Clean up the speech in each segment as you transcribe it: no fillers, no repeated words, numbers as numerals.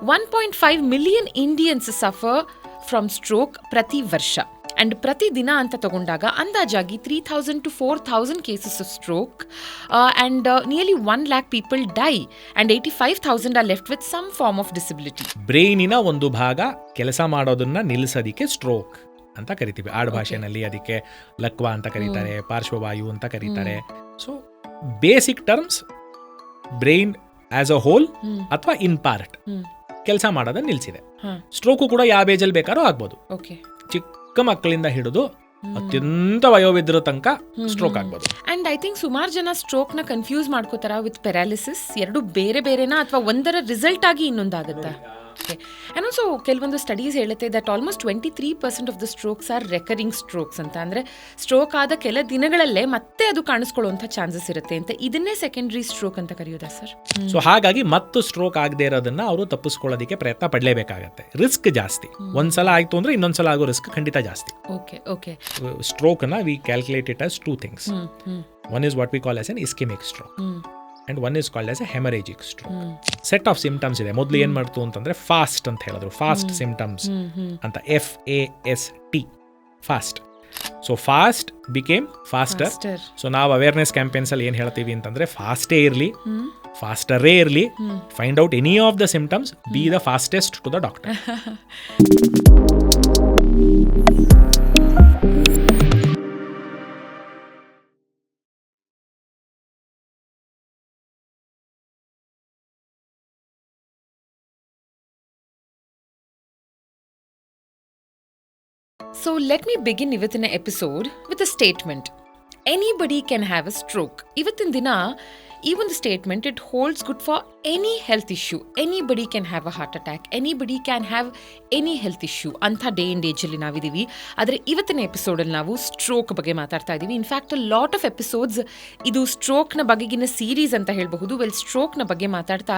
1.5 million Indians suffer from stroke ಪ್ರತಿ ವರ್ಷ. And ಪ್ರತಿ ದಿನ ಅಂತ ತಗೊಂಡಾಗ ಅಂದಾಜಾಗಿ 3,000 to 4,000 cases of stroke and nearly 1 lakh people die and 85,000 are left with some form of disability. ಬ್ರೈನಿನ ಒಂದು ಭಾಗ ಕೆಲಸ ಮಾಡೋದನ್ನ ನಿಲ್ಲಿಸೋದಿಕ್ಕೆ ಸ್ಟ್ರೋಕ್ ಅಂತ ಕರಿತೀವಿ. ಆಡುಭಾಷೆನಲ್ಲಿ ಅದಕ್ಕೆ ಲಕ್ವ ಅಂತ ಕರೀತಾರೆ, ಪಾರ್ಶ್ವವಾಯು ಅಂತ ಕರೀತಾರೆ. So basic terms brain as a hole ಅಥವಾ ಇನ್ ಪಾರ್ಟ್ ಕೆಲಸ ಮಾಡೋದನ್ನ ನಿಲ್ಸಿದೆ. ಸ್ಟ್ರೋಕು ಕೂಡ ಯಾವ ಏಜಲ್ಲಿ ಬೇಕಾದ್ರೂ ಆಗ್ಬೋದು. ಚಿಕ್ಕ ಮಕ್ಕಳಿಂದ ಹಿಡಿದು ಅತ್ಯಂತ ವಯೋವೃದ್ಧರ ತನಕ ಸ್ಟ್ರೋಕ್ ಆಗ್ಬೋದು. ಅಂಡ್ ಐ ಥಿಂಕ್ ಸುಮಾರು ಜನ ಸ್ಟ್ರೋಕ್ ನ ಕನ್ಫ್ಯೂಸ್ ಮಾಡ್ಕೋತಾರ ವಿತ್ ಪ್ಯಾರಾಲಿಸಿಸ್. ಎರಡು ಬೇರೆ ಬೇರೆನಾ ಅಥವಾ ಒಂದರ ರಿಸಲ್ಟ್ ಆಗಿ ಇನ್ನೊಂದಾಗುತ್ತಾ? ಅಂಡ್ ಆಲ್ಸೋ ಕೆಲವೊಂದು ಸ್ಟಡೀಸ್ ಹೇಳುತ್ತೆ that almost 23% of the strokes are recurring strokes ಅಂತ. ಅಂದ್ರೆ ಸ್ಟ್ರೋಕ್ ಆದ ಕೆಲ ದಿನಗಳಲ್ಲೇ ಮತ್ತೆ ಅದು ಕಾಣಿಸ್ಕೊಳ್ಳುವಂತ ಚಾನ್ಸಸ್ ಇರುತ್ತೆ ಅಂತ. ಇದನ್ನೇ ಸೆಕೆಂಡರಿ ಸ್ಟ್ರೋಕ್ ಅಂತ ಕರೆಯೋದಾ ಸರ್? ಸೊ ಹಾಗಾಗಿ ಮತ್ತು ಸ್ಟ್ರೋಕ್ ಆಗದೆ ಇರೋದನ್ನ ಅವರು ತಪ್ಪಿಸ್ಕೊಳ್ಳೋದಕ್ಕೆ ಪ್ರಯತ್ನ ಪಡಲೇಬೇಕಾಗತ್ತೆ. ರಿಸ್ಕ್ ಜಾಸ್ತಿ. ಒಂದ್ಸಲ ಆಯ್ತು ಅಂದ್ರೆ ಇನ್ನೊಂದ್ಸಲ ಆಗೋ ರಿಸ್ಕ್ ಖಂಡಿತ ಜಾಸ್ತಿ. ಸ್ಟ್ರೋಕ್ ನ we calculate it as 2 things. One is what we call as an ischemic stroke. And one is called as a hemorrhagic stroke. Set of symptoms ಇದೆ. ಮೊದಲು ಏನು ಮಾಡ್ತು ಅಂತಂದ್ರೆ ಫಾಸ್ಟ್ ಅಂತ ಹೇಳಿದ್ರು. ಫಾಸ್ಟ್ ಸಿಂಪ್ಟಮ್ಸ್ ಅಂತ, FAST, fast. So fast became faster. So ನಾವು awareness campaigns ಅಲ್ಲಿ ಏನು ಹೇಳ್ತೀವಿ ಅಂತಂದ್ರೆ ಫಾಸ್ಟೇ ಇರಲಿ, ಫಾಸ್ಟರೇ ಇರಲಿ, find out any of the symptoms, be the fastest to the doctor. So let me begin ಇವತ್ತಿನ episode with a statement. Anybody can have a stroke. ಇವತ್ತಿನ ದಿನ ಈ ಒಂದು statement it holds good for any health issue. Anybody can have a heart attack, anybody can have any health issue ಅಂಥ day and ಏಜಲ್ಲಿ ನಾವಿದ್ದೀವಿ. ಆದರೆ ಇವತ್ತಿನ ಎಪಿಸೋಡಲ್ಲಿ ನಾವು stroke ಬಗ್ಗೆ ಮಾತಾಡ್ತಾ ಇದ್ದೀವಿ. ಇನ್ಫ್ಯಾಕ್ಟ್ ಲಾಟ್ ಆಫ್ ಎಪಿಸೋಡ್ಸ್ ಇದು ಸ್ಟ್ರೋಕ್ನ ಬಗೆಗಿನ ಸೀರೀಸ್ ಅಂತ ಹೇಳಬಹುದು. ಸ್ಟ್ರೋಕ್ನ ಬಗ್ಗೆ ಮಾತಾಡ್ತಾ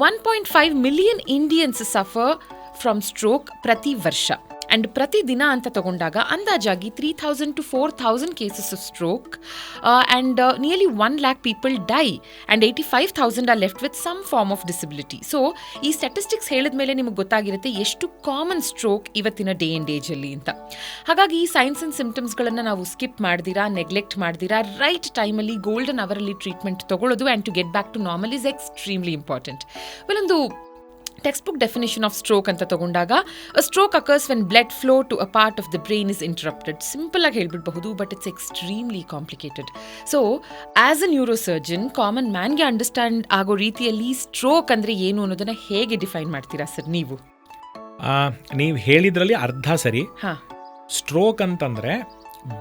1.5 million Indians suffer from stroke ಪ್ರತಿ ವರ್ಷ. ಅಂಡ್ ಪ್ರತಿ ದಿನ ಅಂತ ತಗೊಂಡಾಗ ಅಂದಾಜಾಗಿ 3,000 to 4,000 cases of stroke and nearly 1 lakh people die and 85,000 are left with some form of disability. So ಈ ಸ್ಟ್ಯಾಟಿಸ್ಟಿಕ್ಸ್ ಹೇಳಿದ ಮೇಲೆ ನಿಮಗೆ ಗೊತ್ತಾಗಿರುತ್ತೆ ಎಷ್ಟು ಕಾಮನ್ ಸ್ಟ್ರೋಕ್ ಇವತ್ತಿನ ಡೇ ಆ್ಯಂಡ್ ಏಜಲ್ಲಿ ಅಂತ. ಹಾಗಾಗಿ ಈ ಸೈನ್ಸ್ ಅಂಡ್ ಸಿಂಪ್ಟಮ್ಸ್ಗಳನ್ನು ನಾವು ಸ್ಕಿಪ್ ಮಾಡ್ದಿರಾ, ನೆಗ್ಲೆಕ್ಟ್ ಮಾಡ್ದಿರಾ, ರೈಟ್ ಟೈಮಲ್ಲಿ ಗೋಲ್ಡನ್ ಅವರಲ್ಲಿ ಟ್ರೀಟ್ಮೆಂಟ್ ತಗೊಳ್ಳೋದು and to get back to normal is extremely important. ಒಂದು text book definition of stroke ಅಂತ ತಗೊಂಡಾಗ a stroke occurs when blood flow to a part of the brain is interrupted. Simple ಆಗಿ ಹೇಳ್ಬಿಡಬಹುದು, but it's extremely complicated. So as a neurosurgeon common ಮ್ಯಾನ್ಗೆ understand ಆಗೋ ರೀತಿಯಲ್ಲಿ stroke ಅಂದರೆ ಏನು ಅನ್ನೋದನ್ನ ಹೇಗೆ ಡಿಫೈನ್ ಮಾಡ್ತೀರಾ ಸರ್ ನೀವು? ನೀವು ಹೇಳಿದ್ರಲ್ಲಿ ಅರ್ಧ ಸರಿ. ಸ್ಟ್ರೋಕ್ ಅಂತಂದ್ರೆ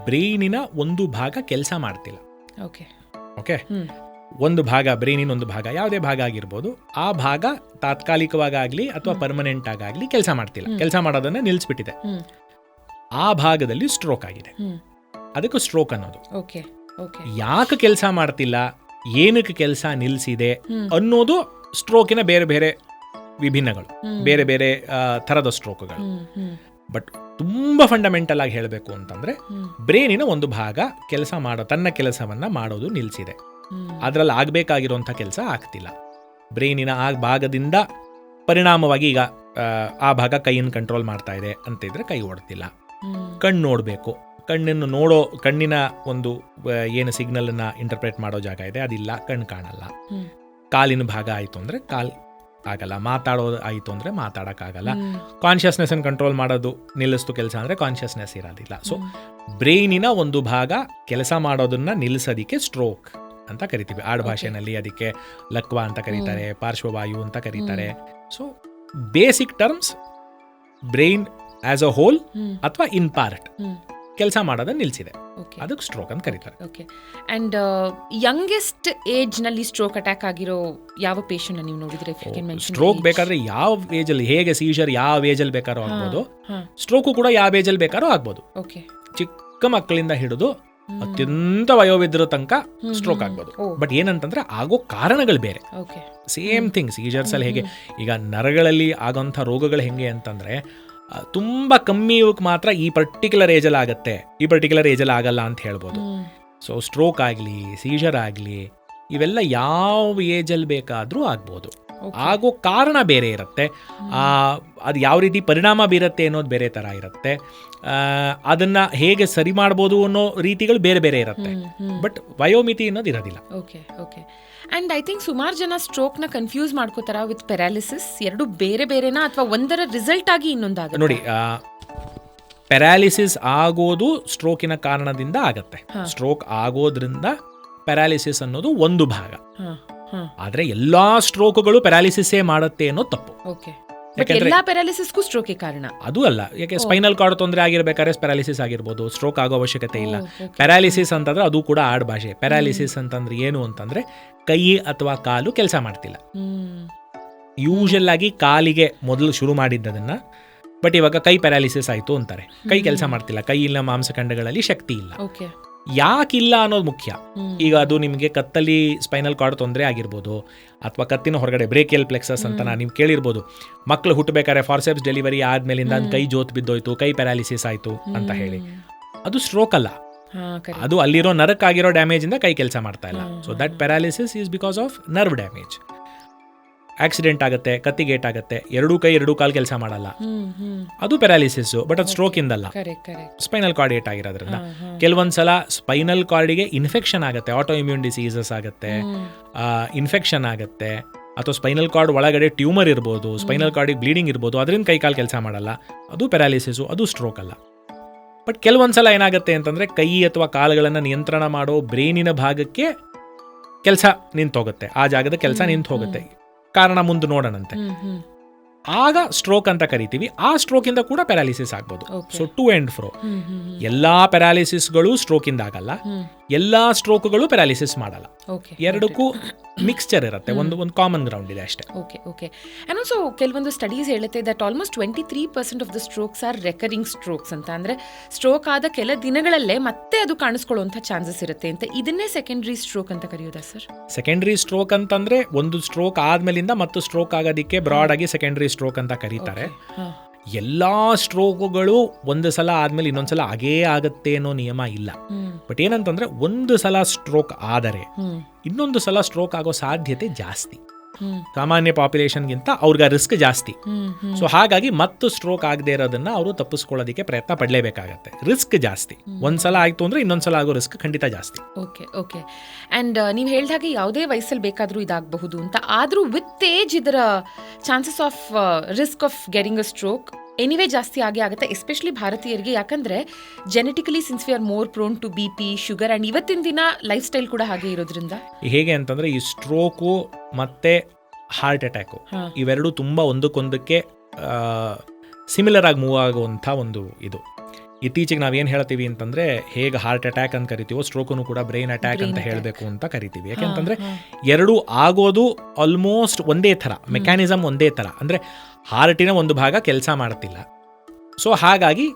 ಬ್ರೈನಿನ ಒಂದು ಭಾಗ ಕೆಲಸ ಮಾಡ್ತಿಲ್ಲ. ಓಕೆ, ಒಂದು ಭಾಗ, ಬ್ರೈನಿನ ಒಂದು ಭಾಗ, ಯಾವುದೇ ಭಾಗ ಆಗಿರ್ಬೋದು, ಆ ಭಾಗ ತಾತ್ಕಾಲಿಕವಾಗಲಿ ಅಥವಾ ಪರ್ಮನೆಂಟ್ ಆಗಾಗಲಿ ಕೆಲಸ ಮಾಡ್ತಿಲ್ಲ, ಕೆಲಸ ಮಾಡೋದನ್ನ ನಿಲ್ಲಿಸ್ಬಿಟ್ಟಿದೆ. ಆ ಭಾಗದಲ್ಲಿ ಸ್ಟ್ರೋಕ್ ಆಗಿದೆ. ಅದಕ್ಕೆ ಸ್ಟ್ರೋಕ್ ಅನ್ನೋದು. ಯಾಕೆ ಕೆಲಸ ಮಾಡ್ತಿಲ್ಲ, ಏನಕ್ಕೆ ಕೆಲಸ ನಿಲ್ಲಿಸಿದೆ ಅನ್ನೋದು ಸ್ಟ್ರೋಕಿನ ಬೇರೆ ಬೇರೆ ವಿಭಿನ್ನಗಳು, ಬೇರೆ ಬೇರೆ ಥರದ ಸ್ಟ್ರೋಕ್ಗಳು. ಬಟ್ ತುಂಬಾ ಫಂಡಮೆಂಟಲ್ ಆಗಿ ಹೇಳಬೇಕು ಅಂತಂದ್ರೆ ಬ್ರೈನಿನ ಒಂದು ಭಾಗ ತನ್ನ ಕೆಲಸವನ್ನ ಮಾಡೋದು ನಿಲ್ಲಿಸಿದೆ. ಅದರಲ್ಲಿ ಆಗಬೇಕಾಗಿರುವಂಥ ಕೆಲಸ ಆಗ್ತಿಲ್ಲ. ಬ್ರೈನಿನ ಆ ಭಾಗದಿಂದ ಪರಿಣಾಮವಾಗಿ ಈಗ ಆ ಭಾಗ ಕೈಯನ್ನು ಕಂಟ್ರೋಲ್ ಮಾಡ್ತಾ ಇದೆ ಅಂತಿದ್ರೆ ಕೈ ಓಡ್ತಿಲ್ಲ. ಕಣ್ಣು ನೋಡಬೇಕು, ಕಣ್ಣಿನ ಒಂದು ಏನು ಸಿಗ್ನಲನ್ನು ಇಂಟರ್ಪ್ರೇಟ್ ಮಾಡೋ ಜಾಗ ಇದೆ ಅದಿಲ್ಲ, ಕಣ್ಣು ಕಾಣಲ್ಲ. ಕಾಲಿನ ಭಾಗ ಆಯಿತು ಅಂದರೆ ಕಾಲು ಆಗಲ್ಲ, ಮಾತಾಡೋದು ಆಯಿತು ಅಂದರೆ ಮಾತಾಡೋಕ್ಕಾಗಲ್ಲ. ಕಾನ್ಷಿಯಸ್ನೆಸ್ ಅನ್ನು ಕಂಟ್ರೋಲ್ ಮಾಡೋದು ನಿಲ್ಲಿಸ್ತು ಕೆಲಸ ಅಂದರೆ ಕಾನ್ಷಿಯಸ್ನೆಸ್ ಇರೋದಿಲ್ಲ. ಸೊ ಬ್ರೈನಿನ ಒಂದು ಭಾಗ ಕೆಲಸ ಮಾಡೋದನ್ನ ನಿಲ್ಲಿಸೋದಿಕ್ಕೆ ಸ್ಟ್ರೋಕ್ ಅಂತ ಕರಿತೀವಿ. ಆಡುಭಾಷೆನಲ್ಲಿ ಅದಕ್ಕೆ ಲಕ್ವ ಅಂತ ಕರೀತಾರೆ, ಪಾರ್ಶ್ವವಾಯು ಅಂತ ಕರೀತಾರೆ. So basic terms brain as a hole ಅಥವಾ ಇನ್ ಪಾರ್ಟ್ ಕೆಲಸ ಮಾಡೋದನ್ನ ನಿಲ್ಲಿಸಿದೆ, ಅದಕ್ಕೆ ಸ್ಟ್ರೋಕ್ ಅಂತ ಕರೀತಾರೆ. ಓಕೆ, ಅಂಡ್ ಯಂಗೆಸ್ಟ್ ಏಜ್ ನಲ್ಲಿ ಸ್ಟ್ರೋಕ್ ಅಟ್ಯಾಕ್ ಆಗಿರೋ ಯಾವ ಪೇಷಂಟ್ ನೀವು ನೋಡಿದ್ರೆ? ಸ್ಟ್ರೋಕ್ ಬೇಕಾದ್ರೆ ಯಾವ ಏಜ್ ಅಲ್ಲಿ, ಹೇಗೆ ಸೀಜರ್ ಯಾವ ಏಜ್ ಅಲ್ಲಿ ಬೇಕಾದ್ರೂ ಆಗ್ಬೋದು, ಸ್ಟ್ರೋಕು ಕೂಡ ಯಾವ ಏಜ್ ಅಲ್ಲಿ ಬೇಕಾದ್ರೂ ಆಗ್ಬೋದು. ಚಿಕ್ಕ ಮಕ್ಕಳಿಂದ ಹಿಡಿದು ಅತ್ಯಂತ ವಯೋವೃದ್ಧರ ತನಕ ಸ್ಟ್ರೋಕ್ ಆಗ್ಬೋದು. ಬಟ್ ಏನಂತಂದ್ರೆ ಆಗೋ ಕಾರಣಗಳು ಬೇರೆ. ಸೇಮ್ ಥಿಂಗ್ ಸೀಜರ್ಸ್ ಅಲ್ಲಿ ಹೇಗೆ ಈಗ ನರಗಳಲ್ಲಿ ಆಗೋಂಥ ರೋಗಗಳು ಹೆಂಗೆ ಅಂತಂದ್ರೆ ತುಂಬ ಕಮ್ಮಿ ಇವಕ್ಕೆ ಮಾತ್ರ ಈ ಪರ್ಟಿಕ್ಯುಲರ್ ಏಜಲ್ಲಿ ಆಗುತ್ತೆ, ಈ ಪರ್ಟಿಕ್ಯುಲರ್ ಏಜಲ್ಲಿ ಆಗಲ್ಲ ಅಂತ ಹೇಳ್ಬೋದು. ಸೊ ಸ್ಟ್ರೋಕ್ ಆಗಲಿ, ಸೀಜರ್ ಆಗಲಿ, ಇವೆಲ್ಲ ಯಾವ ಏಜಲ್ಲಿ ಬೇಕಾದರೂ ಆಗ್ಬೋದು. ಆಗೋ ಕಾರಣ ಬೇರೆ ಇರುತ್ತೆ, ಅದು ಯಾವ ರೀತಿ ಪರಿಣಾಮ ಬೀರುತ್ತೆ ಅನ್ನೋದು ಬೇರೆ ಥರ ಇರುತ್ತೆ, ಅದನ್ನು ಹೇಗೆ ಸರಿ ಮಾಡ್ಬೋದು ಅನ್ನೋ ರೀತಿಗಳು ಬೇರೆ ಬೇರೆ ಇರುತ್ತೆ. ಬಟ್ ವಯೋಮಿತಿ ಅನ್ನೋದು ಇರೋದಿಲ್ಲ. Okay okay. And I think ಸುಮಾರು ಜನ ಸ್ಟ್ರೋಕ್ನ ಕನ್ಫ್ಯೂಸ್ ಮಾಡ್ಕೋತಾರ ವಿತ್ ಪ್ಯಾರಾಲಿಸಿಸ್. ಎರಡು ಬೇರೆ ಬೇರೆನಾ ಅಥವಾ ಒಂದರ ರಿಸಲ್ಟ್ ಆಗಿ ಇನ್ನೊಂದಾಗುತ್ತೆ? ನೋಡಿ, ಪ್ಯಾರಾಲಿಸಿಸ್ ಆಗೋದು ಸ್ಟ್ರೋಕಿನ ಕಾರಣದಿಂದ ಆಗತ್ತೆ. ಸ್ಟ್ರೋಕ್ ಆಗೋದ್ರಿಂದ ಪ್ಯಾರಾಲಿಸಿಸ್ ಅನ್ನೋದು ಒಂದು ಭಾಗ. ಆದರೆ ಎಲ್ಲಾ ಸ್ಟ್ರೋಕ್ಗಳು ಪ್ಯಾರಾಲಿಸಿಸೇ ಮಾಡುತ್ತೆ ಅನ್ನೋದು ತಪ್ಪು. ಓಕೆ. ಎಲ್ಲಾ ಪ್ಯಾರಾಲಿಸಿಸ್ಗೂ ಸ್ಟ್ರೋಕ್ ಕಾರಣ ಅದು ಅಲ್ಲ. ಯಾಕೆ ಸ್ಪೈನಲ್ ಕಾರ್ಡ್ ತೊಂದರೆ ಆಗಿರ್ಬೇಕಾದ್ರೆ ಪ್ಯಾರಾಲಿಸಿಸ್ ಆಗಿರ್ಬೋದು, ಸ್ಟ್ರೋಕ್ ಆಗೋ ಅವಶ್ಯಕತೆ ಇಲ್ಲ. ಪ್ಯಾರಾಲಿಸಿಸ್ ಅಂತಂದ್ರೆ ಅದು ಕೂಡ ಆಡ್ ಭಾಷೆ. ಪ್ಯಾರಾಲಿಸಿಸ್ ಅಂತಂದ್ರೆ ಏನು ಅಂತಂದ್ರೆ ಕೈ ಅಥವಾ ಕಾಲು ಕೆಲಸ ಮಾಡ್ತಿಲ್ಲ. ಯೂಶಲ್ ಆಗಿ ಕಾಲಿಗೆ ಮೊದಲು ಶುರು ಮಾಡಿದ್ದದನ್ನ, ಬಟ್ ಇವಾಗ ಕೈ ಪ್ಯಾರಾಲಿಸಿಸ್ ಆಯ್ತು ಅಂತಾರೆ. ಕೈ ಕೆಲಸ ಮಾಡ್ತಿಲ್ಲ, ಕೈ ಇಲ್ಲ, ಮಾಂಸಖಂಡಗಳಲ್ಲಿ ಶಕ್ತಿ ಇಲ್ಲ. ಯಾಕಿಲ್ಲ ಅನ್ನೋದು ಮುಖ್ಯ. ಈಗ ಅದು ನಿಮಗೆ ಕತ್ತಲ್ಲಿ ಸ್ಪೈನಲ್ ಕಾರ್ಡ್ ತೊಂದರೆ ಆಗಿರ್ಬೋದು, ಅಥವಾ ಕತ್ತಿನ ಹೊರಗಡೆ ಬ್ರೇಕಿಯಲ್ ಪ್ಲೆಕ್ಸಸ್ ಅಂತ ನೀವು ಕೇಳಿರ್ಬೋದು. ಮಕ್ಕಳು ಹುಟ್ಟಬೇಕಾದ್ರೆ ಫಾರ್ಸೆಪ್ಸ್ ಡೆಲಿವರಿ ಆದ್ಮೇಲಿಂದ ಕೈ ಜೋತ್ ಬಿದ್ದೋಯ್ತು, ಕೈ ಪ್ಯಾರಾಲಿಸಿಸ್ ಆಯ್ತು ಅಂತ ಹೇಳಿ, ಅದು ಸ್ಟ್ರೋಕ್ ಅಲ್ಲ. ಅದು ಅಲ್ಲಿರೋ ನರಕ್ಕಾಗಿರೋ ಡ್ಯಾಮೇಜ್ ಇಂದ ಕೈ ಕೆಲಸ ಮಾಡ್ತಾ ಇಲ್ಲ. So that paralysis is because of nerve damage. Accident ಆಗುತ್ತೆ, ಕತ್ತಿಗೇಟ್ ಆಗುತ್ತೆ, ಎರಡೂ ಕೈ ಎರಡೂ ಕಾಲು ಕೆಲಸ ಮಾಡಲ್ಲ, ಅದು ಪ್ಯಾರಾಲಿಸಿಸ್. ಬಟ್ ಅದು ಸ್ಟ್ರೋಕ್ ಇಂದಲ್ಲ, ಸ್ಪೈನಲ್ ಕಾರ್ಡ್ ಏಟ್ ಆಗಿರೋದ್ರಿಂದ. ಕೆಲವೊಂದ್ಸಲ ಸ್ಪೈನಲ್ ಕಾರ್ಡಿಗೆ ಇನ್ಫೆಕ್ಷನ್ ಆಗುತ್ತೆ, ಆಟೋ ಇಮ್ಯೂನ್ ಡಿಸೀಸಸ್ ಆಗುತ್ತೆ, ಇನ್ಫೆಕ್ಷನ್ ಆಗುತ್ತೆ, ಅಥವಾ ಸ್ಪೈನಲ್ ಕಾರ್ಡ್ ಒಳಗಡೆ ಟ್ಯೂಮರ್ ಇರ್ಬೋದು, ಸ್ಪೈನಲ್ ಕಾರ್ಡಿಗೆ ಬ್ಲೀಡಿಂಗ್ ಇರ್ಬೋದು, ಅದರಿಂದ ಕೈ ಕಾಲು ಕೆಲಸ ಮಾಡಲ್ಲ, ಅದು ಪ್ಯಾರಾಲಿಸಿಸು, ಅದು ಸ್ಟ್ರೋಕ್ ಅಲ್ಲ. ಬಟ್ ಕೆಲವೊಂದ್ಸಲ ಏನಾಗುತ್ತೆ ಅಂತಂದ್ರೆ ಕೈ ಅಥವಾ ಕಾಲುಗಳನ್ನು ನಿಯಂತ್ರಣ ಮಾಡೋ ಬ್ರೈನಿನ ಭಾಗಕ್ಕೆ ಕೆಲಸ ನಿಂತೋಗುತ್ತೆ, ಆ ಜಾಗದ ಕೆಲಸ ನಿಂತು ಹೋಗುತ್ತೆ. ಕಾರಣ ಮುಂದೆ ನೋಡೋಣಂತೆ. ಆಗ ಸ್ಟ್ರೋಕ್ ಅಂತ ಕರಿತೀವಿ. ಆ ಸ್ಟ್ರೋಕ್ ಇಂದ ಕೂಡ ಪ್ಯಾರಾಲಿಸಿಸ್ ಆಗ್ಬೋದು. So to and fro. ಎಲ್ಲಾ ಪ್ಯಾರಾಲಿಸಿಸ್ಗಳು ಸ್ಟ್ರೋಕ್ ಇಂದ ಆಗಲ್ಲ, ಎಲ್ಲಾ ಸ್ಟ್ರೋಕ್ಗಳು ಪ್ಯಾರಾಲಿಸಿಸ್ ಮಾಡಲ್ಲ. ಎರಡಕ್ಕೂ ಮಿಕ್ಸ್ಚರ್ ಇರುತ್ತೆ, ಒಂದು ಕಾಮನ್ ಗ್ರೌಂಡ್ ಇದೆ ಅಷ್ಟೇ. Okay okay. ಅಂಡ್ ಆಲ್ಸೋ ಕೆಲವೊಂದು ಸ್ಟಡೀಸ್ ಹೇಳುತ್ತೆ that almost 23% of the strokes are recurring strokes ಅಂತ. ಅಂದ್ರೆ ಸ್ಟ್ರೋಕ್ ಆದ ಕೆಲ ದಿನಗಳಲ್ಲೇ ಮತ್ತೆ ಅದು ಕಾಣಿಸ್ಕೊಳ್ಳುವಂಥ ಚಾನ್ಸಸ್ ಇರುತ್ತೆ ಅಂತ. ಇದನ್ನೇ ಸೆಕೆಂಡರಿ ಸ್ಟ್ರೋಕ್ ಅಂತ ಕರೆಯೋದಾ ಸರ್? ಸೆಕೆಂಡರಿ ಸ್ಟ್ರೋಕ್ ಅಂತಂದ್ರೆ ಒಂದು ಸ್ಟ್ರೋಕ್ ಆದ್ಮೇಲಿಂದ ಮತ್ತು ಸ್ಟ್ರೋಕ್ ಆಗೋದಕ್ಕೆ ಬ್ರಾಡ್ ಆಗಿ ಸೆಕೆಂಡರಿ ಸ್ಟ್ರೋಕ್ ಅಂತ ಕರೀತಾರೆ. ಎಲ್ಲಾ ಸ್ಟ್ರೋಕ್ಗಳು ಒಂದು ಸಲ ಆದ್ಮೇಲೆ ಇನ್ನೊಂದ್ಸಲ ಆಗೇ ಆಗತ್ತೆ ಅನ್ನೋ ನಿಯಮ ಇಲ್ಲ. ಬಟ್ ಏನಂತಂದ್ರೆ ಒಂದು ಸಲ ಸ್ಟ್ರೋಕ್ ಆದರೆ ಇನ್ನೊಂದು ಸಲ ಸ್ಟ್ರೋಕ್ ಆಗೋ ಸಾಧ್ಯತೆ ಜಾಸ್ತಿ. ಸಾಮಾನ್ಯ ಪಾಪ್ಯುಲೇಷನ್ಗಿಂತ ಅವ್ರಿಗೆ ರಿಸ್ಕ್ ಜಾಸ್ತಿ. ಸೊ ಹಾಗಾಗಿ ಮತ್ತು ಸ್ಟ್ರೋಕ್ ಆಗದೆ ಇರೋದನ್ನ ಅವರು ತಪ್ಪಿಸ್ಕೊಳ್ಳೋದಕ್ಕೆ ಪ್ರಯತ್ನ ಪಡಲೇಬೇಕಾಗತ್ತೆ. ರಿಸ್ಕ್ ಜಾಸ್ತಿ. ಒಂದ್ಸಲ ಆಯ್ತು ಅಂದ್ರೆ ಇನ್ನೊಂದ್ಸಲ ಆಗೋ ರಿಸ್ಕ್ ಖಂಡಿತ ಜಾಸ್ತಿ. Okay okay. ಅಂಡ್ ನೀವು ಹೇಳಿದ ಹಾಗೆ ಯಾವುದೇ ವಯಸ್ಸಲ್ಲಿ ಬೇಕಾದ್ರೂ ಇದಾಗಬಹುದು ಅಂತ. ಆದ್ರೂ ವಿತ್ ಏಜ್ ಇದರ chances of risk of getting a stroke anyway ಜಾಸ್ತಿ ಆಗೇ ಆಗುತ್ತೆ, ಎಸ್ಪೆಷಲಿ ಭಾರತೀಯರಿಗೆ. ಯಾಕಂದ್ರೆ genetically since we are more prone to BP, sugar and ಇವತ್ತಿನ ದಿನ ಲೈಫ್ ಸ್ಟೈಲ್ ಕೂಡ ಹಾಗೆ ಇರೋದ್ರಿಂದ. ಹೇಗೆ ಅಂತಂದ್ರೆ ಈ ಸ್ಟ್ರೋಕು ಮತ್ತೆ ಹಾರ್ಟ್ ಅಟ್ಯಾಕು ಇವೆರಡು ತುಂಬಾ ಒಂದಕ್ಕೊಂದಕ್ಕೆ ಸಿಮಿಲರ್ ಆಗಿ ಮೂವ್ ಆಗುವಂಥ ಒಂದು ಇದು. ಇತ್ತೀಚೆಗೆ ನಾವೇನು ಹೇಳ್ತೀವಿ ಅಂತಂದ್ರೆ, ಹೇಗೆ ಹಾರ್ಟ್ ಅಟ್ಯಾಕ್ ಅಂತ ಕರಿತೀವೋ ಸ್ಟ್ರೋಕನ್ನು ಕೂಡ ಬ್ರೈನ್ ಅಟ್ಯಾಕ್ ಅಂತ ಹೇಳಬೇಕು ಅಂತ ಕರಿತೀವಿ. ಯಾಕೆಂತಂದ್ರೆ ಎರಡು ಆಗೋದು ಆಲ್ಮೋಸ್ಟ್ ಒಂದೇ ಥರ, ಮೆಕ್ಯಾನಿಸಮ್ ಒಂದೇ ಥರ. ಅಂದರೆ ಹಾರ್ಟಿನ ಒಂದು ಭಾಗ ಕೆಲಸ ಮಾಡ್ತಿಲ್ಲ, ಸೊ ಹಾಗಾಗಿ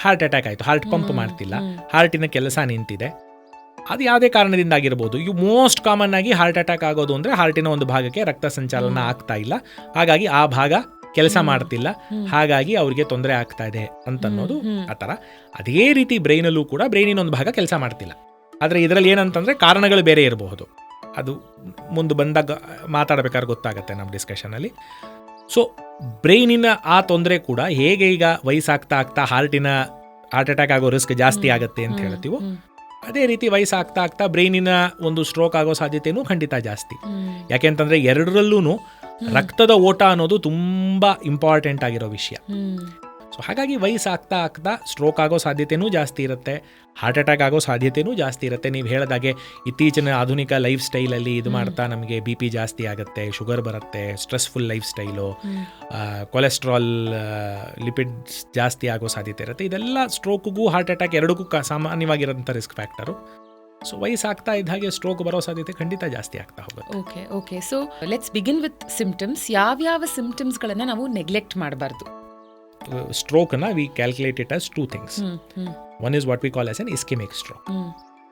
ಹಾರ್ಟ್ ಅಟ್ಯಾಕ್ ಆಯಿತು. ಹಾರ್ಟ್ ಪಂಪ್ ಮಾಡ್ತಿಲ್ಲ, ಹಾರ್ಟಿನ ಕೆಲಸ ನಿಂತಿದೆ. ಅದು ಯಾವುದೇ ಕಾರಣದಿಂದ ಆಗಿರ್ಬೋದು. ಇವು ಮೋಸ್ಟ್ ಕಾಮನ್ ಆಗಿ ಹಾರ್ಟ್ ಅಟ್ಯಾಕ್ ಆಗೋದು ಅಂದರೆ ಹಾರ್ಟಿನ ಒಂದು ಭಾಗಕ್ಕೆ ರಕ್ತ ಸಂಚಾಲನ ಆಗ್ತಾ ಇಲ್ಲ, ಹಾಗಾಗಿ ಆ ಭಾಗ ಕೆಲಸ ಮಾಡ್ತಿಲ್ಲ, ಹಾಗಾಗಿ ಅವ್ರಿಗೆ ತೊಂದರೆ ಆಗ್ತಾ ಇದೆ ಅಂತನ್ನೋದು ಆ ಥರ. ಅದೇ ರೀತಿ ಬ್ರೈನಲ್ಲೂ ಕೂಡ ಬ್ರೈನಿನ ಒಂದು ಭಾಗ ಕೆಲಸ ಮಾಡ್ತಿಲ್ಲ. ಆದರೆ ಇದರಲ್ಲಿ ಏನಂತಂದರೆ ಕಾರಣಗಳು ಬೇರೆ ಇರಬಹುದು, ಅದು ಮುಂದೆ ಬಂದಾಗ ಮಾತಾಡಬೇಕಾದ್ರೆ ಗೊತ್ತಾಗುತ್ತೆ ನಮ್ಮ ಡಿಸ್ಕಷನಲ್ಲಿ. ಸೊ ಬ್ರೈನಿನ ಆ ತೊಂದರೆ ಕೂಡ ಹೇಗೆ ಈಗ ವಯಸ್ಸಾಗ್ತಾ ಆಗ್ತಾ ಹಾರ್ಟ್ ಅಟ್ಯಾಕ್ ಆಗೋ ರಿಸ್ಕ್ ಜಾಸ್ತಿ ಆಗುತ್ತೆ ಅಂತ ಹೇಳ್ತೀವೋ, ಅದೇ ರೀತಿ ವಯಸ್ಸಾಗ್ತಾ ಆಗ್ತಾ ಬ್ರೈನಿನ ಒಂದು ಸ್ಟ್ರೋಕ್ ಆಗೋ ಸಾಧ್ಯತೆನೂ ಖಂಡಿತ ಜಾಸ್ತಿ. ಯಾಕೆಂತಂದ್ರೆ ಎರಡರಲ್ಲೂ ರಕ್ತದ ಓಟ ಅನ್ನೋದು ತುಂಬಾ ಇಂಪಾರ್ಟೆಂಟ್ ಆಗಿರೋ ವಿಷಯ. ಸೊ ಹಾಗಾಗಿ ವಯಸ್ಸಾಗ್ತಾ ಆಗ್ತಾ ಸ್ಟ್ರೋಕ್ ಆಗೋ ಸಾಧ್ಯತೆನೂ ಜಾಸ್ತಿ ಇರುತ್ತೆ, ಹಾರ್ಟ್ ಅಟ್ಯಾಕ್ ಆಗೋ ಸಾಧ್ಯತೆನೂ ಜಾಸ್ತಿ ಇರುತ್ತೆ. ನೀವು ಹೇಳಿದಾಗೆ ಇತ್ತೀಚಿನ ಆಧುನಿಕ ಲೈಫ್ ಸ್ಟೈಲಲ್ಲಿ ಇದು ಮಾಡ್ತಾ ನಮಗೆ BP ಜಾಸ್ತಿ ಆಗುತ್ತೆ, ಶುಗರ್ ಬರುತ್ತೆ, stressful life style, cholesterol, lipids ಜಾಸ್ತಿ ಆಗೋ ಸಾಧ್ಯತೆ ಇರುತ್ತೆ. ಇದೆಲ್ಲ ಸ್ಟ್ರೋಕ್ಗೂ ಹಾರ್ಟ್ ಅಟ್ಯಾಕ್ ಎರಡಕ್ಕೂ ಸಾಮಾನ್ಯವಾಗಿರೋಂಥ ರಿಸ್ಕ್ ಫ್ಯಾಕ್ಟರು. ಸೊ ವಯಸ್ಸಾಗ್ತಾ ಇದ್ದ ಹಾಗೆ ಸ್ಟ್ರೋಕ್ ಬರೋ ಸಾಧ್ಯತೆ ಖಂಡಿತ ಜಾಸ್ತಿ ಆಗ್ತಾ ಹೋಗುತ್ತೆ. Okay okay. So let's begin with symptoms. ಯಾವ್ಯಾವ ಸಿಂಪ್ಟಮ್ಸ್ಗಳನ್ನು ನಾವು ನೆಗ್ಲೆಕ್ಟ್ ಮಾಡಬಾರ್ದು? Stroke-na we calculate it as two things. One is what we call as an ischemic stroke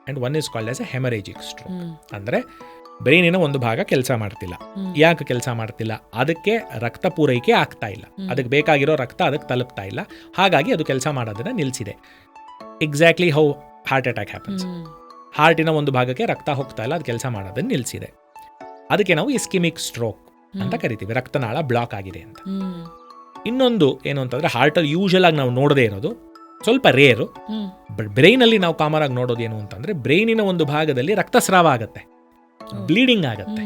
and one is called as a hemorrhagic stroke. ಅಂದ್ರೆ ಬ್ರೈನಿನ ಒಂದು ಭಾಗ ಕೆಲಸ ಮಾಡ್ತಿಲ್ಲ. ಯಾಕೆ ಕೆಲಸ ಮಾಡ್ತಿಲ್ಲ? ಅದಕ್ಕೆ ರಕ್ತ ಪೂರೈಕೆ ಆಗ್ತಾ ಇಲ್ಲ, ಅದಕ್ಕೆ ಬೇಕಾಗಿರೋ ರಕ್ತ ಅದಕ್ಕೆ ತಲುಪ್ತಾ ಇಲ್ಲ, ಹಾಗಾಗಿ ಅದು ಕೆಲಸ ಮಾಡೋದನ್ನ ನಿಲ್ಲಿಸಿದೆ. Exactly how heart attack happens. ಹಾರ್ಟಿನ ಒಂದು ಭಾಗಕ್ಕೆ ರಕ್ತ ಹೋಗ್ತಾ ಇಲ್ಲ, ಅದು ಕೆಲಸ ಮಾಡೋದನ್ನ ನಿಲ್ಲಿಸಿದೆ. ಅದಕ್ಕೆ ನಾವು ಇಸ್ಕಿಮಿಕ್ ಸ್ಟ್ರೋಕ್ ಅಂತ ಕರಿತೀವಿ, ರಕ್ತನಾಳ ಬ್ಲಾಕ್ ಆಗಿದೆ ಅಂತ. ಇನ್ನೊಂದು ಏನು ಅಂತಂದರೆ ಹಾರ್ಟಲ್ಲಿ ಯೂಶಲ್ ಆಗಿ ನಾವು ನೋಡದೇ ಇರೋದು, ಸ್ವಲ್ಪ ರೇರು, ಬಟ್ ಬ್ರೈನಲ್ಲಿ ನಾವು ಕಾಮನ್ ಆಗಿ ನೋಡೋದು ಏನು ಅಂತಂದರೆ ಬ್ರೈನಿನ ಒಂದು ಭಾಗದಲ್ಲಿ ರಕ್ತಸ್ರಾವ ಆಗುತ್ತೆ, ಬ್ಲೀಡಿಂಗ್ ಆಗುತ್ತೆ.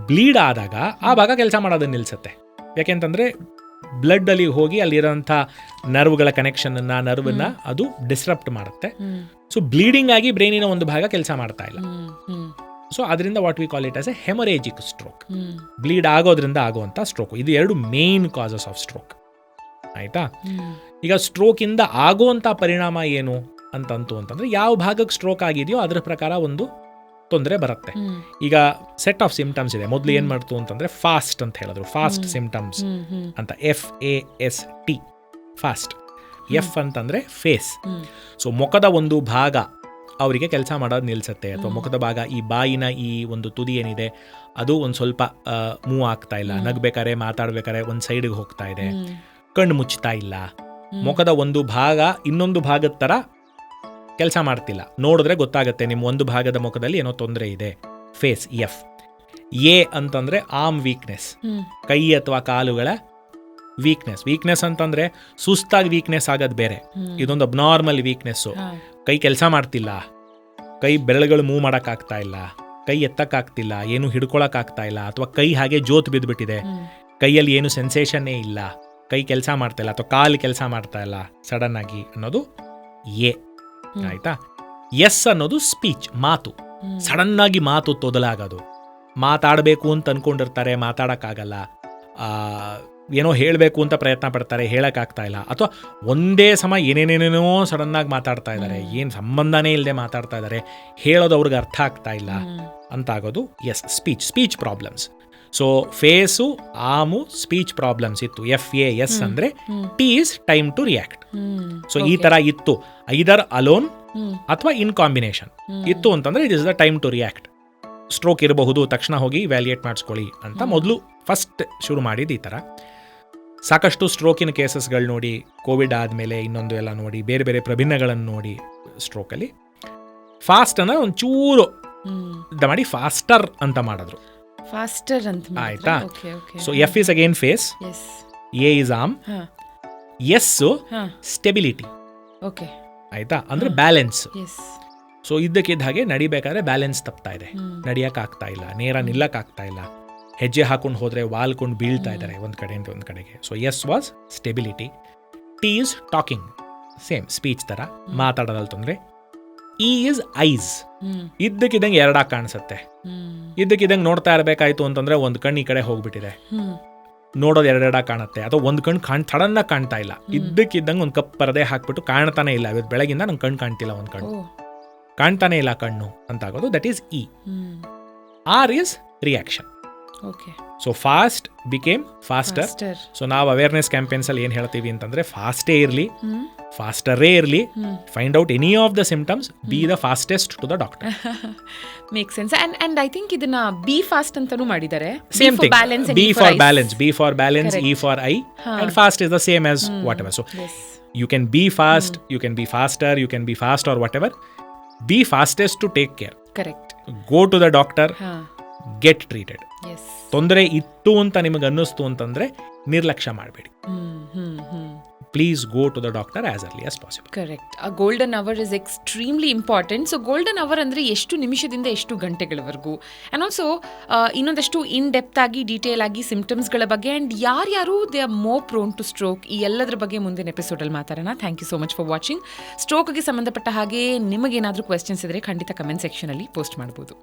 ಬ್ಲೀಡ್ ಆದಾಗ ಆ ಭಾಗ ಕೆಲಸ ಮಾಡೋದನ್ನ ನಿಲ್ಲಿಸುತ್ತೆ. ಯಾಕೆಂತಂದರೆ ಬ್ಲಡ್ ಅಲ್ಲಿ ಹೋಗಿ ಅಲ್ಲಿರೋಂಥ ನರ್ವ್ಗಳ ಕನೆಕ್ಷನ್ನ ನರ್ವನ್ನ ಅದು ಡಿಸ್ರಪ್ಟ್ ಮಾಡುತ್ತೆ. ಸೊ ಬ್ಲೀಡಿಂಗ್ ಆಗಿ ಬ್ರೈನಿನ ಒಂದು ಭಾಗ ಕೆಲಸ ಮಾಡ್ತಾ ಇಲ್ಲ. ಸೊ ಅದರಿಂದ what we call it as A haemorrhagic stroke. Bleed ಆಗೋದ್ರಿಂದ ಆಗುವಂಥ ಸ್ಟ್ರೋಕ್. ಇದು ಎರಡು ಮೇನ್ ಕಾಸಸ್ ಆಫ್ ಸ್ಟ್ರೋಕ್. ಆಯ್ತಾ? ಈಗ ಸ್ಟ್ರೋಕಿಂದ ಆಗುವಂಥ ಪರಿಣಾಮ ಏನು ಅಂತಂದ್ರೆ ಯಾವ ಭಾಗಕ್ಕೆ ಸ್ಟ್ರೋಕ್ ಆಗಿದೆಯೋ ಅದರ ಪ್ರಕಾರ ಒಂದು ತೊಂದರೆ ಬರುತ್ತೆ. ಈಗ ಸೆಟ್ ಆಫ್ ಸಿಂಪ್ಟಮ್ಸ್ ಇದೆ. ಮೊದಲು ಏನ್ ಮಾಡ್ತು ಅಂತಂದ್ರೆ ಫಾಸ್ಟ್ ಅಂತ ಹೇಳಿದ್ರು, ಫಾಸ್ಟ್ ಸಿಂಪ್ಟಮ್ಸ್ ಅಂತ, FAST, ಫಾಸ್ಟ್. F ಅಂತಂದ್ರೆ ಫೇಸ್. ಸೊ ಮುಖದ ಒಂದು ಭಾಗ ಅವರಿಗೆ ಕೆಲಸ ಮಾಡೋದು ನಿಲ್ಸತ್ತೆ, ಅಥವಾ ಮುಖದ ಭಾಗ, ಈ ಬಾಯಿನ ಈ ಒಂದು ತುದಿ ಏನಿದೆ ಅದು ಒಂದು ಸ್ವಲ್ಪ ಮೂವ್ ಆಗ್ತಾ ಇಲ್ಲ, ನಗ್ಬೇಕಾರೆ ಮಾತಾಡ್ಬೇಕಾರೆ ಒಂದು ಸೈಡ್ಗೆ ಹೋಗ್ತಾ ಇದೆ, ಕಣ್ಣು ಮುಚ್ತಾ ಇಲ್ಲ, ಮುಖದ ಒಂದು ಭಾಗ ಇನ್ನೊಂದು ಭಾಗದ ಥರ ಕೆಲಸ ಮಾಡ್ತಿಲ್ಲ. ನೋಡಿದ್ರೆ ಗೊತ್ತಾಗುತ್ತೆ ನಿಮ್ಮ ಒಂದು ಭಾಗದ ಮುಖದಲ್ಲಿ ಏನೋ ತೊಂದರೆ ಇದೆ. Face F. A ಅಂತಂದ್ರೆ ಆರ್ಮ್ ವೀಕ್ನೆಸ್, ಕೈ ಅಥವಾ ಕಾಲುಗಳ ವೀಕ್ನೆಸ್. ವೀಕ್ನೆಸ್ ಅಂತಂದ್ರೆ ಸುಸ್ತಾಗಿ ವೀಕ್ನೆಸ್ ಆಗೋದು ಬೇರೆ, ಇದೊಂದು ಅಬ್ನಾರ್ಮಲ್ ವೀಕ್ನೆಸ್ಸು. ಕೈ ಕೆಲಸ ಮಾಡ್ತಿಲ್ಲ, ಕೈ ಬೆರಳುಗಳು ಮೂವ್ ಮಾಡೋಕ್ಕಾಗ್ತಾ ಇಲ್ಲ, ಕೈ ಎತ್ತಕ್ಕಾಗ್ತಿಲ್ಲ, ಏನು ಹಿಡ್ಕೊಳಕ್ಕಾಗ್ತಾ ಇಲ್ಲ, ಅಥವಾ ಕೈ ಹಾಗೆ ಜೋತ್ ಬಿದ್ದುಬಿಟ್ಟಿದೆ, ಕೈಯಲ್ಲಿ ಏನು ಸೆನ್ಸೇಷನ್ನೇ ಇಲ್ಲ, ಕೈ ಕೆಲಸ ಮಾಡ್ತಾ ಇಲ್ಲ, ಅಥವಾ ಕಾಲು ಕೆಲಸ ಮಾಡ್ತಾ ಇಲ್ಲ ಸಡನ್ ಆಗಿ ಅನ್ನೋದು A. ಆಯ್ತಾ? ಎಸ್ ಅನ್ನೋದು ಸ್ಪೀಚ್, ಮಾತು. ಸಡನ್ ಆಗಿ ಮಾತು ತೊದಲಾಗೋದು, ಮಾತಾಡಬೇಕು ಅಂತ ಅನ್ಕೊಂಡಿರ್ತಾರೆ, ಮಾತಾಡೋಕ್ಕಾಗಲ್ಲ, ಏನೋ ಹೇಳಬೇಕು ಅಂತ ಪ್ರಯತ್ನ ಪಡ್ತಾರೆ, ಹೇಳೋಕ್ಕಾಗ್ತಾ ಇಲ್ಲ, ಅಥವಾ ಒಂದೇ ಸಮ ಏನೇನೇನೇನೋ ಸಡನ್ನಾಗಿ ಮಾತಾಡ್ತಾ ಇದ್ದಾರೆ, ಏನು ಸಂಬಂಧನೇ ಇಲ್ಲದೆ ಮಾತಾಡ್ತಾ ಇದ್ದಾರೆ, ಹೇಳೋದು ಅವ್ರಿಗೆ ಅರ್ಥ ಆಗ್ತಾ ಇಲ್ಲ ಅಂತಾಗೋದು S, speech problems. So face, arm, speech problems ಇತ್ತು. FAS ಅಂದರೆ T is time to react. So ಈ ತರ ಇತ್ತು, ಐದರ್ ಅಲೋನ್ ಅಥವಾ ಇನ್ ಕಾಂಬಿನೇಷನ್ ಇತ್ತು ಅಂತಂದ್ರೆ it is the time to react. Stroke ಇರಬಹುದು, ತಕ್ಷಣ ಹೋಗಿ ವ್ಯಾಲ್ಯೂಯೇಟ್ ಮಾಡಿಸ್ಕೊಳ್ಳಿ ಅಂತ ಮೊದಲು ಫಸ್ಟ್ ಶುರು ಮಾಡಿದ್ದು ಈ ಥರ. ಸಾಕಷ್ಟು ಸ್ಟ್ರೋಕಿನ ಕೇಸಸ್ಗಳು ನೋಡಿ, ಕೋವಿಡ್ ಆದಮೇಲೆ ಇನ್ನೊಂದು ಎಲ್ಲ ನೋಡಿ, ಬೇರೆ ಬೇರೆ ಪ್ರಭಿನ್ನಗಳನ್ನು ನೋಡಿ ಸ್ಟ್ರೋಕಲ್ಲಿ ಫಾಸ್ಟ್ ಅಂದರೆ ಒಂಚೂರು ಮಾಡಿ ಫಾಸ್ಟರ್ ಅಂತ ಮಾಡಿದ್ರು. ಫಾಸ್ಟರ್ ಅಂತ ಆಯ್ತಾ? So F is again face, A is arm, S stability. Okay, ಆಯ್ತಾ? ಅಂದ್ರೆ ಬ್ಯಾಲೆನ್ಸ್. ಸೊ ಇದ್ದಕ್ಕಿದ್ದ ಹಾಗೆ ನಡಿಬೇಕಾದ್ರೆ ಬ್ಯಾಲೆನ್ಸ್ ತಪ್ತಾ ಇದೆ, ನಡಿಯಕ್ ಆಗ್ತಾ ಇಲ್ಲ, ನೇರ ನಿಲ್ಲಕ್ ಆಗ್ತಾ ಇಲ್ಲ, ಹೆಜ್ಜೆ ಹಾಕೊಂಡು ಹೋದ್ರೆ ವಾಲ್ಕೊಂಡು ಬೀಳ್ತಾ ಇದ್ದಾರೆ ಒಂದ್ ಕಡೆಯಿಂದ ಒಂದ್ ಕಡೆಗೆ. So S was stability. T is talking, same speech ತರ, ಮಾತಾಡೋದಲ್ಲಿ ತೊಂದ್ರೆ. E is ಐಸ್, ಇದ್ದಕ್ಕಿದ್ದಂಗೆ ಎರಡಾಗಿ ಕಾಣಿಸುತ್ತೆ, ಇದ್ದಕ್ಕಿದ್ದಂಗೆ ನೋಡ್ತಾ ಇರಬೇಕಾಯ್ತು ಅಂತಂದ್ರೆ ಒಂದು ಕಣ್ಣು ಈ ಕಡೆ ಹೋಗ್ಬಿಟ್ಟಿದೆ, ನೋಡೋದು ಎರಡೆರಡಾಗಿ ಕಾಣುತ್ತೆ, ಅಥವಾ ಒಂದು ಕಣ್ಣು ಸಡನ್ನಾಗಿ ಕಾಣ್ತಾ ಇಲ್ಲ, ಇದ್ದಕ್ಕಿದ್ದಂಗೆ ಒಂದು ಕಪ್ ಪರದೆ ಹಾಕ್ಬಿಟ್ಟು ಕಾಣ್ತಾನೆ ಇಲ್ಲ, ಇವತ್ತು ಬೆಳಗಿಂದ ನಂಗೆ ಕಣ್ಣು ಕಾಣ್ತಿಲ್ಲ, ಒಂದು ಕಣ್ಣು ಕಾಣ್ತಾನೆ ಇಲ್ಲ ಕಣ್ಣು ಅಂತಾಗೋದು, that is E. R is reaction. So fast became faster. So ನಾವು ಅವೇರ್ನೆಸ್ ಕ್ಯಾಂಪೇನ್ಸ್ ಅಲ್ಲಿ ಏನ್ ಹೇಳ್ತೀವಿ ಅಂತಂದ್ರೆ ಫಾಸ್ಟೇ ಇರಲಿ, ಫಾಸ್ಟರೇ ಇರಲಿ, find out any of the symptoms, be the fastest to the doctor. Make sense. And I think ಇದನ್ನ ಬಿ ಫಾಸ್ಟ್ ಅಂತಾನೂ ಮಾಡಿದ್ದಾರೆ. Same thing, B for balance, B for balance, E for eye, and fast is the same as whatever. So you can be fast, you can be faster, you can be fast or whatever. Be fastest to take care. Correct. Go to the doctor, get treated. ತೊಂದರೆ ಇತ್ತು ಅಂತ ನಿಮಗೆ ಅನ್ನಿಸ್ತು ಅಂತಂದ್ರೆ ನಿರ್ಲಕ್ಷ್ಯ ಮಾಡಬೇಡಿ. Please go to the doctor as early as possible. Correct. ಆ golden hour is extremely important. So golden hour ಅಂದರೆ ಎಷ್ಟು ನಿಮಿಷದಿಂದ ಎಷ್ಟು ಗಂಟೆಗಳವರೆಗೂ, ಆ್ಯಂಡ್ ಆಲ್ಸೋ ಇನ್ನೊಂದಷ್ಟು ಇನ್ ಡೆಪ್ತ್ ಆಗಿ ಡೀಟೇಲ್ ಆಗಿ ಸಿಂಪ್ಟಮ್ಸ್ಗಳ ಬಗ್ಗೆ, ಆ್ಯಂಡ್ ಯಾರ್ಯಾರು they are more prone to stroke, ಈ ಎಲ್ಲದರ ಬಗ್ಗೆ ಮುಂದಿನ ಎಪಿಸೋಡಲ್ಲಿ ಮಾತಾಡೋಣ. Thank you so much for watching. ಸ್ಟ್ರೋಕ್ಗೆ ಸಂಬಂಧಪಟ್ಟ ಹಾಗೆ ನಿಮಗೇನಾದರೂ ಕ್ವೆಶ್ಚನ್ಸ್ ಇದ್ದರೆ ಖಂಡಿತ ಕಮೆಂಟ್ ಸೆಕ್ಷನಲ್ಲಿ ಪೋಸ್ಟ್ ಮಾಡ್ಬೋದು.